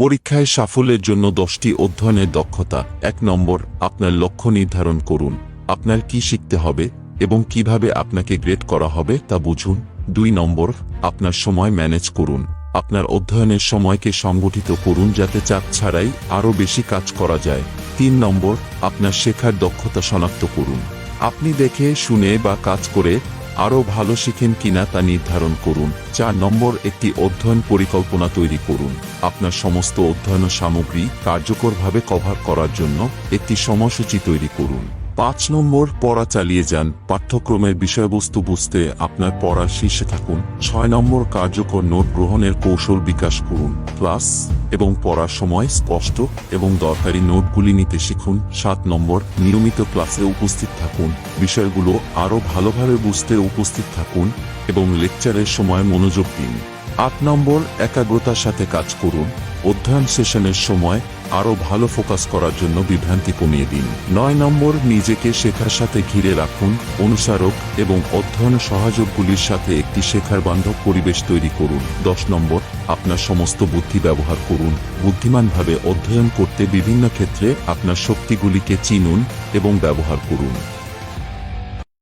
পরীক্ষায় সাফল্যের জন্য 10টি অধ্যয়নের দক্ষতা। 1 নম্বর, আপনার লক্ষ্য নির্ধারণ করুন। আপনার কি শিখতে হবে এবং কিভাবে আপনাকে গ্রেড করা হবে তা বুঝুন। 2 নম্বর, আপনার সময় ম্যানেজ করুন। আপনার অধ্যয়নের সময়কে সংগঠিত করুন যাতে চাপ ছাড়াই আরও বেশি কাজ করা যায়। 3 নম্বর, আপনার শেখার দক্ষতা শনাক্ত করুন। আপনি দেখে শুনে বা কাজ করে আরও ভালো শিখেন কিনা তা নির্ধারণ করুন। 4 নম্বর, একটি অধ্যয়ন পরিকল্পনা তৈরি করুন। আপনার সমস্ত অধ্যয়ন সামগ্রী কার্যকরভাবে কভার করার জন্য একটি সময়সূচি তৈরি করুন। 5 নম্বর, পড়া চালিয়ে যান। পাঠ্যক্রমের বিষয়বস্তু বুঝতে আপনার পড়ার শীর্ষে থাকুন। 6 নম্বর, কার্যকর নোট গ্রহণের কৌশল বিকাশ করুন। ক্লাস এবং পড়ার সময় স্পষ্ট এবং দরকারি নোটগুলি নিতে শিখুন। 7 নম্বর, নিয়মিত ক্লাসে উপস্থিত থাকুন। বিষয়গুলো আরও ভালোভাবে বুঝতে উপস্থিত থাকুন এবং লেকচারের সময় মনোযোগ দিন। 8 নম্বর, একাগ্রতার সাথে কাজ করুন। অধ্যয়ন সেশনের সময় আরও ভালো ফোকাস করার জন্য বিভ্রান্তি কমিয়ে দিন। 9 নম্বর, নিজেকে শেখার সাথে ঘিরে রাখুন। অনুসারক এবং অধ্যয়ন সহযোগগুলির সাথে একটি শেখার বান্ধব পরিবেশ তৈরি করুন। 10 নম্বর, আপনার সমস্ত বুদ্ধি ব্যবহার করুন। বুদ্ধিমানভাবে অধ্যয়ন করতে বিভিন্ন ক্ষেত্রে আপনার শক্তিগুলিকে চিনুন এবং ব্যবহার করুন।